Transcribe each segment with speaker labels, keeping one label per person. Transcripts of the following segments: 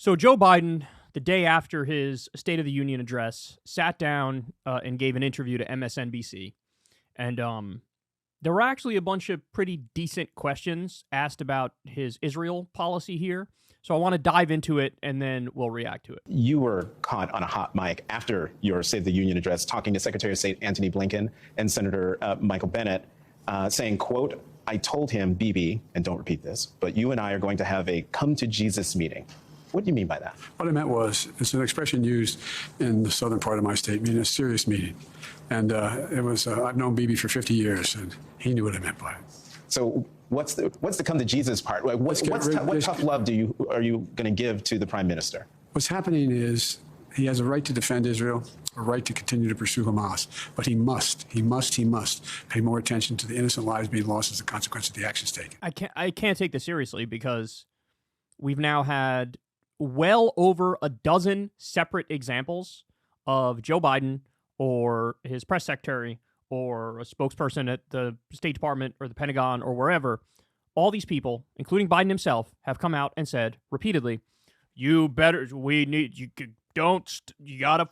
Speaker 1: So Joe Biden, the day after his State of the Union address, sat down and gave an interview to MSNBC. And there were actually a bunch of pretty decent questions asked about his Israel policy here. So I want to dive into it, and then we'll react to it.
Speaker 2: You were caught on a hot mic after your State of the Union address talking to Secretary of State Antony Blinken and Senator Michael Bennet, saying, quote, "I told him, Bibi, and don't repeat this, but you and I are going to have a come to Jesus meeting." What do you mean by that?
Speaker 3: What I meant was, it's an expression used in the southern part of my state, meaning a serious meeting. And it was, I've known Bibi for 50 years, and he knew what I meant by it.
Speaker 2: So what's the come to Jesus part? What tough love are you going to give to the Prime Minister? What's
Speaker 3: happening is he has a right to defend Israel, a right to continue to pursue Hamas, but he must pay more attention to the innocent lives being lost as a consequence of the actions taken.
Speaker 1: I can't take this seriously because we've now had well over a dozen separate examples of Joe Biden or his press secretary or a spokesperson at the State Department or the Pentagon or wherever. All these people, including Biden himself, have come out and said repeatedly, you gotta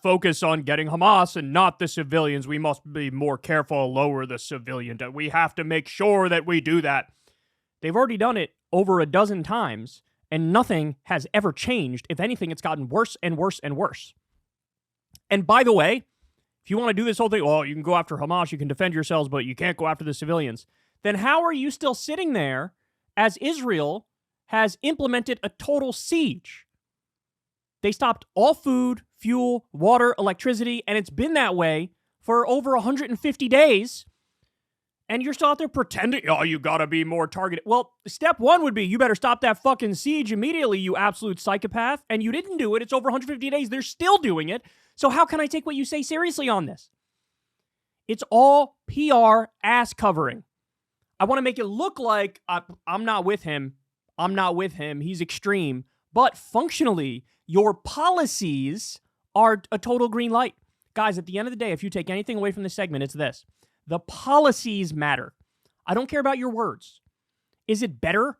Speaker 1: focus on getting Hamas and not the civilians. We must be more careful, lower the civilian. We have to make sure that we do that. They've already done it over a dozen times, and nothing has ever changed. If anything, it's gotten worse and worse and worse. And by the way, if you want to do this whole thing, you can go after Hamas, you can defend yourselves, but you can't go after the civilians. Then how are you still sitting there as Israel has implemented a total siege? They stopped all food, fuel, water, electricity, and it's been that way for over 150 days. And you're still out there pretending, you gotta be more targeted. Well, step one would be, you better stop that fucking siege immediately, you absolute psychopath. And you didn't do it. It's over 150 days. They're still doing it. So how can I take what you say seriously on this? It's all PR ass covering. I want to make it look like I'm not with him. I'm not with him. He's extreme. But functionally, your policies are a total green light. Guys, at the end of the day, if you take anything away from this segment, it's this. The policies matter. I don't care about your words. Is it better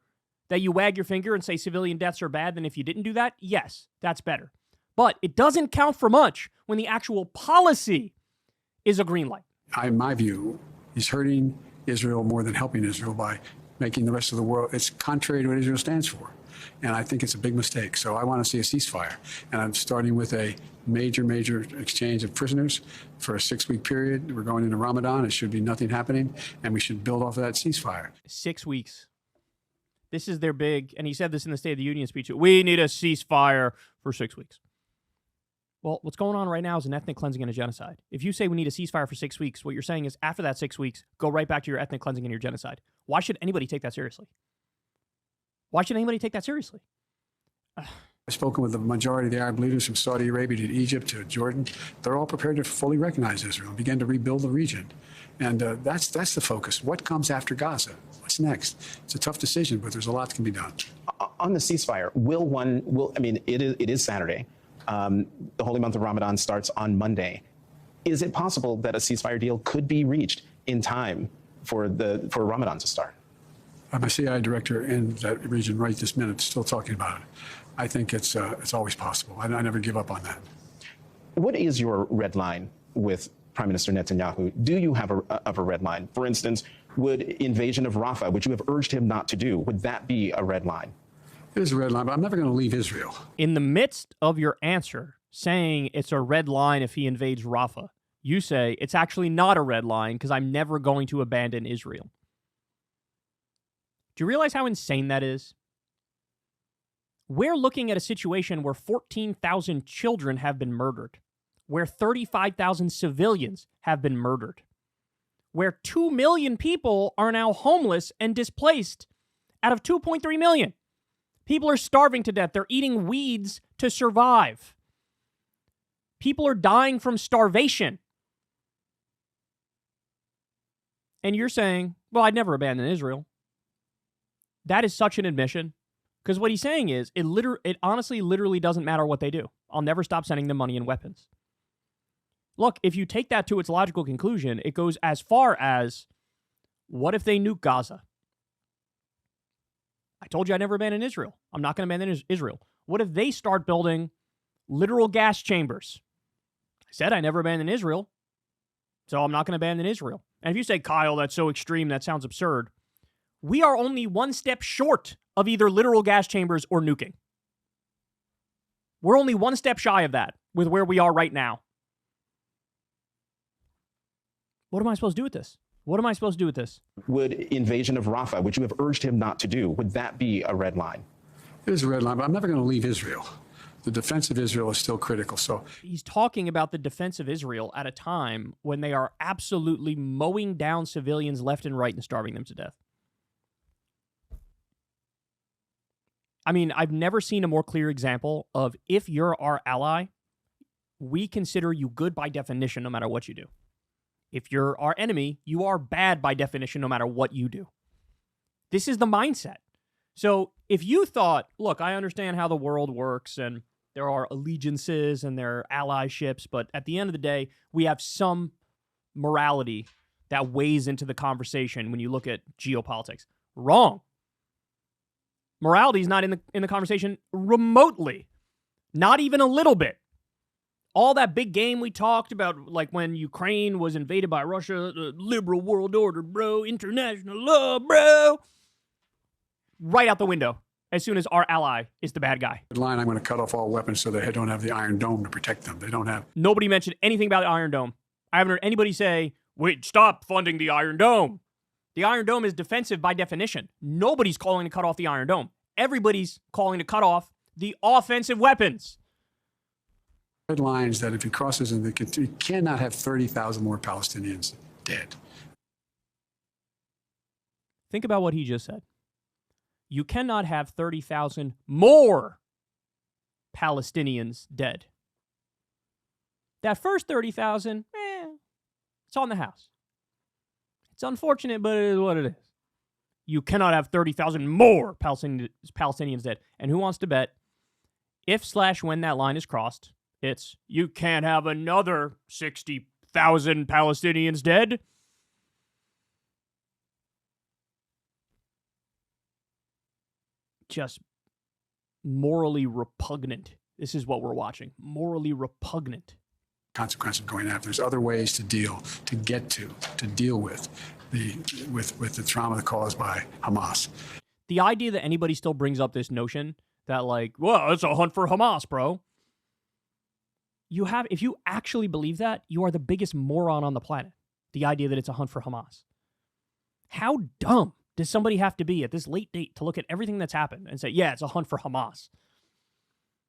Speaker 1: that you wag your finger and say civilian deaths are bad than if you didn't do that? Yes, that's better. But it doesn't count for much when the actual policy is a green light.
Speaker 3: In my view, he's hurting Israel more than helping Israel by making the rest of the world, it's contrary to what Israel stands for. And I think it's a big mistake. So I want to see a ceasefire. And I'm starting with a major exchange of prisoners for a 6-week period. We're going into Ramadan. It should be nothing happening. And we should build off of that ceasefire.
Speaker 1: 6 weeks. This is their big, and he said this in the State of the Union speech, we need a ceasefire for 6 weeks. Well, what's going on right now is an ethnic cleansing and a genocide. If you say we need a ceasefire for 6 weeks, what you're saying is after that 6 weeks, go right back to your ethnic cleansing and your genocide. Why should anybody take that seriously? Why should anybody take that seriously?
Speaker 3: I've spoken with the majority of the Arab leaders from Saudi Arabia to Egypt to Jordan. They're all prepared to fully recognize Israel and begin to rebuild the region. And that's the focus. What comes after Gaza? What's next? It's a tough decision, but there's a lot that can be done.
Speaker 2: On the ceasefire, it is Saturday. The holy month of Ramadan starts on Monday. Is it possible that a ceasefire deal could be reached in time for Ramadan to start?
Speaker 3: I'm a CIA director in that region right this minute, still talking about it. I think it's always possible. I never give up on that.
Speaker 2: What is your red line with Prime Minister Netanyahu? Do you have a red line? For instance, would invasion of Rafah, which you have urged him not to do, would that be a red line?
Speaker 3: It is a red line, but I'm never going to leave Israel.
Speaker 1: In the midst of your answer saying it's a red line if he invades Rafah, you say it's actually not a red line because I'm never going to abandon Israel. Do you realize how insane that is? We're looking at a situation where 14,000 children have been murdered, where 35,000 civilians have been murdered, where 2 million people are now homeless and displaced out of 2.3 million. People are starving to death. They're eating weeds to survive. People are dying from starvation. And you're saying, well, I'd never abandon Israel. That is such an admission. Because what he's saying is, it honestly literally doesn't matter what they do. I'll never stop sending them money and weapons. Look, if you take that to its logical conclusion, it goes as far as, what if they nuke Gaza? I told you I'd never abandon Israel. I'm not going to abandon Israel. What if they start building literal gas chambers? I said I never abandoned Israel, so I'm not going to abandon Israel. And if you say, Kyle, that's so extreme, that sounds absurd, we are only one step short of either literal gas chambers or nuking. We're only one step shy of that with where we are right now. What am I supposed to do with this? What am I supposed to do with this?
Speaker 2: Would invasion of Rafah, which you have urged him not to do, would that be a red line?
Speaker 3: It is a red line, but I'm never going to leave Israel. The defense of Israel is still critical. So
Speaker 1: he's talking about the defense of Israel at a time when they are absolutely mowing down civilians left and right and starving them to death. I mean, I've never seen a more clear example of if you're our ally, we consider you good by definition no matter what you do. If you're our enemy, you are bad by definition no matter what you do. This is the mindset. So if you thought, look, I understand how the world works and there are allegiances and there are allyships, but at the end of the day, we have some morality that weighs into the conversation when you look at geopolitics. Wrong. Morality is not in the conversation remotely. Not even a little bit. All that big game we talked about, like when Ukraine was invaded by Russia, the liberal world order, bro, international law, bro, right out the window as soon as our ally is the bad guy.
Speaker 3: line, I'm going to cut off all weapons so they don't have the Iron Dome to protect them. They don't have.
Speaker 1: Nobody mentioned anything about the Iron Dome. I haven't heard anybody say, wait, stop funding the Iron Dome. The Iron Dome is defensive by definition. Nobody's calling to cut off the Iron Dome. Everybody's calling to cut off the offensive weapons.
Speaker 3: Red lines that if he crosses them, he cannot have 30,000 more Palestinians dead.
Speaker 1: Think about what he just said. You cannot have 30,000 more Palestinians dead. That first 30,000, it's on the house. It's unfortunate, but it is what it is. You cannot have 30,000 more Palestinians dead. And who wants to bet if/when that line is crossed, it's you can't have another 60,000 Palestinians dead? Just morally repugnant. This is what we're watching. Morally repugnant.
Speaker 3: Consequence of going after. There's other ways to deal with the trauma caused by Hamas.
Speaker 1: The idea that anybody still brings up this notion that, like, well, it's a hunt for Hamas, bro. If you actually believe that, you are the biggest moron on the planet. The idea that it's a hunt for Hamas. How dumb does somebody have to be at this late date to look at everything that's happened and say, yeah, it's a hunt for Hamas?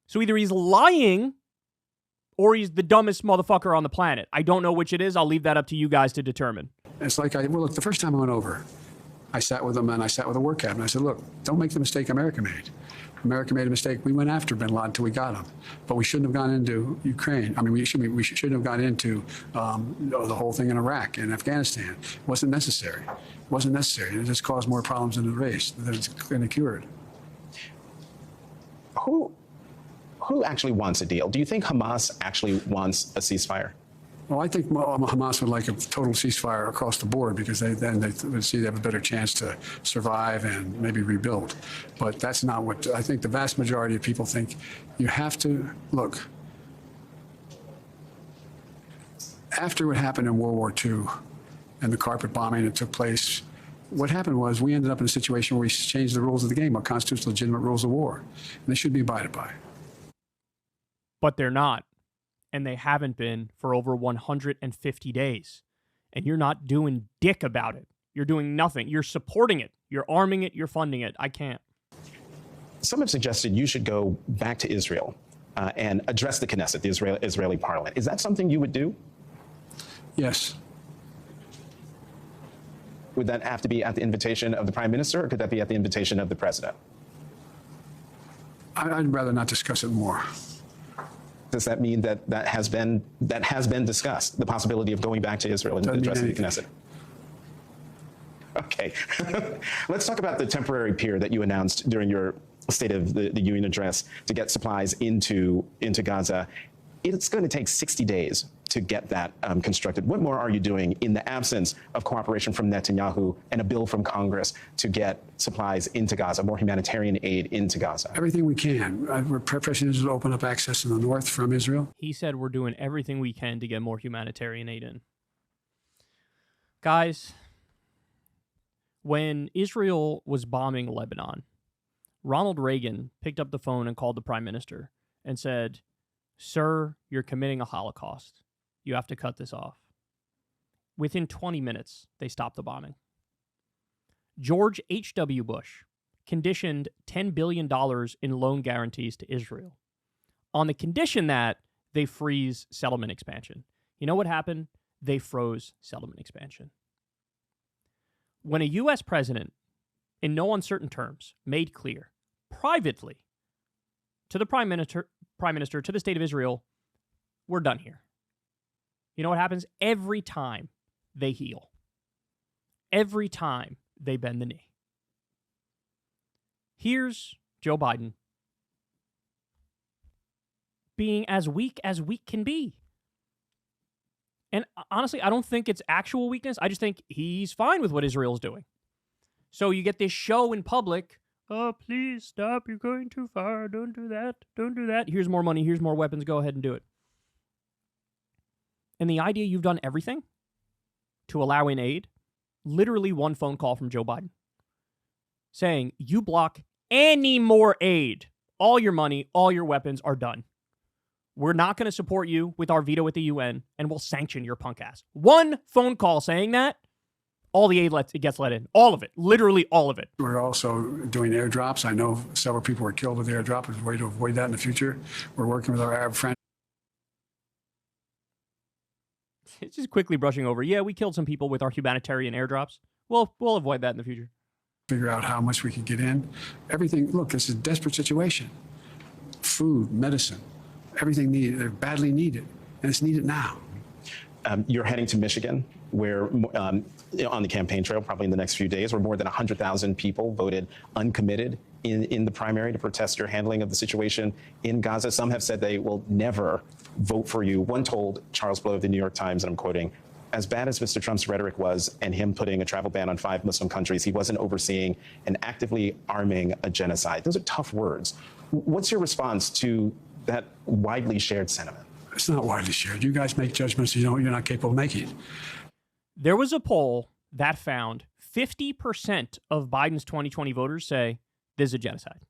Speaker 1: So either he's lying or he's the dumbest motherfucker on the planet. I don't know which it is. I'll leave that up to you guys to determine.
Speaker 3: It's like, look, the first time I went over, I sat with them and I sat with a war cabinet. I said, look, don't make the mistake America made. America made a mistake. We went after bin Laden until we got him. But we shouldn't have gone into Ukraine. I mean, we shouldn't have gone into the whole thing in Iraq and Afghanistan. It wasn't necessary. It wasn't necessary. It just caused more problems in the race than it's cured.
Speaker 2: Who actually wants a deal? Do you think Hamas actually wants a ceasefire?
Speaker 3: Well, I think Hamas would like a total ceasefire across the board because they would see they have a better chance to survive and maybe rebuild. But that's not what I think. The vast majority of people think. You have to look. After what happened in World War II and the carpet bombing that took place, what happened was we ended up in a situation where we changed the rules of the game, our constitutional legitimate rules of war, and they should be abided by.
Speaker 1: But they're not. And they haven't been for over 150 days. And you're not doing dick about it. You're doing nothing. You're supporting it. You're arming it. You're funding it. I can't.
Speaker 2: Some have suggested you should go back to Israel and address the Knesset, the Israeli parliament. Is that something you would do?
Speaker 3: Yes.
Speaker 2: Would that have to be at the invitation of the prime minister, or could that be at the invitation of the president?
Speaker 3: I'd rather not discuss it more.
Speaker 2: Does that mean that has been discussed, the possibility of going back to Israel and addressing the Knesset? Okay. Let's talk about the temporary pier that you announced during your State of the Union address to get supplies into Gaza. It's going to take 60 days to get that constructed? What more are you doing in the absence of cooperation from Netanyahu and a bill from Congress to get supplies into Gaza, more humanitarian aid into Gaza?
Speaker 3: Everything we can. We're pressuring Israel to open up access in the north from Israel.
Speaker 1: He said we're doing everything we can to get more humanitarian aid in. Guys, when Israel was bombing Lebanon, Ronald Reagan picked up the phone and called the prime minister and said, "Sir, you're committing a Holocaust. You have to cut this off." Within 20 minutes, they stopped the bombing. George H.W. Bush conditioned $10 billion in loan guarantees to Israel on the condition that they freeze settlement expansion. You know what happened? They froze settlement expansion. When a U.S. president, in no uncertain terms, made clear privately to the prime minister, to the state of Israel, we're done here. You know what happens? Every time they heal. Every time they bend the knee. Here's Joe Biden being as weak can be. And honestly, I don't think it's actual weakness. I just think he's fine with what Israel's doing. So you get this show in public, "Oh, please stop, you're going too far, don't do that, don't do that. Here's more money, here's more weapons, go ahead and do it." And the idea you've done everything to allow in aid, literally one phone call from Joe Biden saying, you block any more aid, all your money, all your weapons are done. We're not going to support you with our veto at the UN, and we'll sanction your punk ass. One phone call saying that, all the aid gets let in. All of it. Literally all of it.
Speaker 3: We're also doing airdrops. I know several people were killed with airdrop. There's a way to avoid that in the future. We're working with our Arab friends.
Speaker 1: It's just quickly brushing over. Yeah, we killed some people with our humanitarian airdrops. We'll avoid that in the future.
Speaker 3: Figure out how much we can get in. Everything, look, this is a desperate situation. Food, medicine, everything needed. They're badly needed, and it's needed now.
Speaker 2: You're heading to Michigan, where on the campaign trail, probably in the next few days, where more than 100,000 people voted uncommitted in the primary to protest your handling of the situation in Gaza. Some have said they will never vote for you. One told Charles Blow of the New York Times, and I'm quoting, "As bad as Mr. Trump's rhetoric was and him putting a travel ban on 5 Muslim countries, he wasn't overseeing and actively arming a genocide." Those are tough words. What's your response to that widely shared sentiment?
Speaker 3: It's not widely shared. You guys make judgments you're not capable of making.
Speaker 1: There was a poll that found 50% of Biden's 2020 voters say this is a genocide.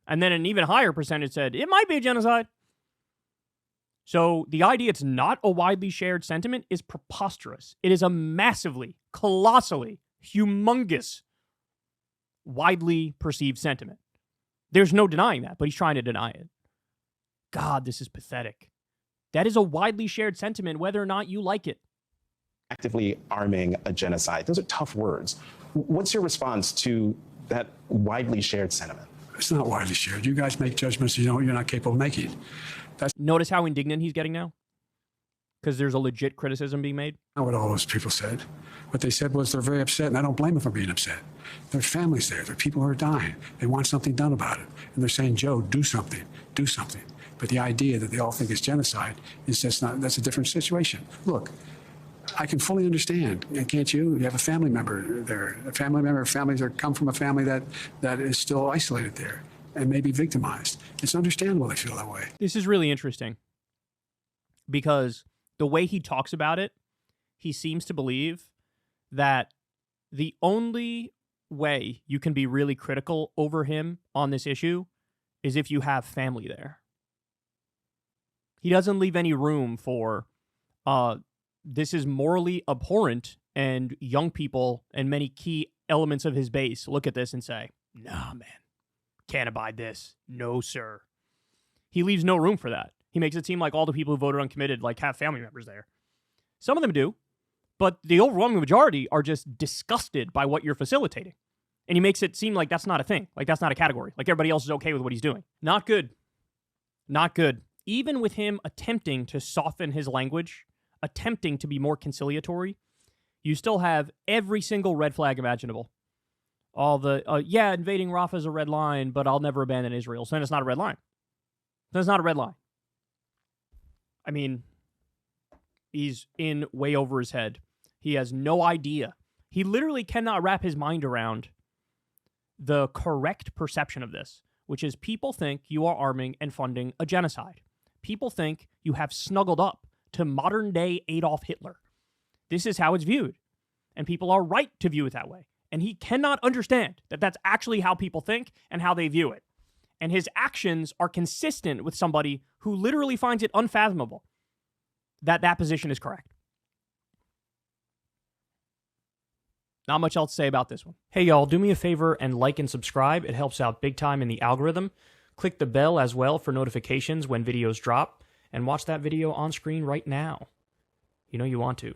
Speaker 1: And then an even higher percentage said it might be a genocide. So the idea it's not a widely shared sentiment is preposterous. It is a massively, colossally, humongous, widely perceived sentiment. There's no denying that, but he's trying to deny it. God, this is pathetic. That is a widely shared sentiment, whether or not you like it.
Speaker 2: Actively arming a genocide. Those are tough words. What's your response to that widely shared sentiment?
Speaker 3: It's not widely shared. You guys make judgments you're not capable of making.
Speaker 1: Notice how indignant he's getting now? Because there's a legit criticism being made?
Speaker 3: Not what all those people said. What they said was they're very upset, and I don't blame them for being upset. There's families there. There are people who are dying. They want something done about it. And they're saying, Joe, do something. Do something. But the idea that they all think it's genocide is just not, that's a different situation. Look, I can fully understand, can't you? You have a family member there, families that come from a family that is still isolated there and may be victimized. It's understandable they feel that way.
Speaker 1: This is really interesting because the way he talks about it, he seems to believe that the only way you can be really critical over him on this issue is if you have family there. He doesn't leave any room for this is morally abhorrent, and young people and many key elements of his base look at this and say, nah, man, can't abide this. No, sir. He leaves no room for that. He makes it seem like all the people who voted uncommitted have family members there. Some of them do, but the overwhelming majority are just disgusted by what you're facilitating. And he makes it seem like that's not a thing, like that's not a category, like everybody else is okay with what he's doing. Not good. Not good. Even with him attempting to soften his language, attempting to be more conciliatory, you still have every single red flag imaginable. All the, invading Rafah is a red line, but I'll never abandon Israel. So then it's not a red line. Then it's not a red line. I mean, He's in way over his head. He has no idea. He literally cannot wrap his mind around the correct perception of this, which is people think you are arming and funding a genocide. People think you have snuggled up to modern-day Adolf Hitler. This is how it's viewed, and people are right to view it that way. And he cannot understand that that's actually how people think and how they view it. And his actions are consistent with somebody who literally finds it unfathomable that that position is correct. Not much else to say about this one. Hey, y'all, do me a favor and like and subscribe. It helps out big time in the algorithm. Click the bell as well for notifications when videos drop, and watch that video on screen right now. You know you want to.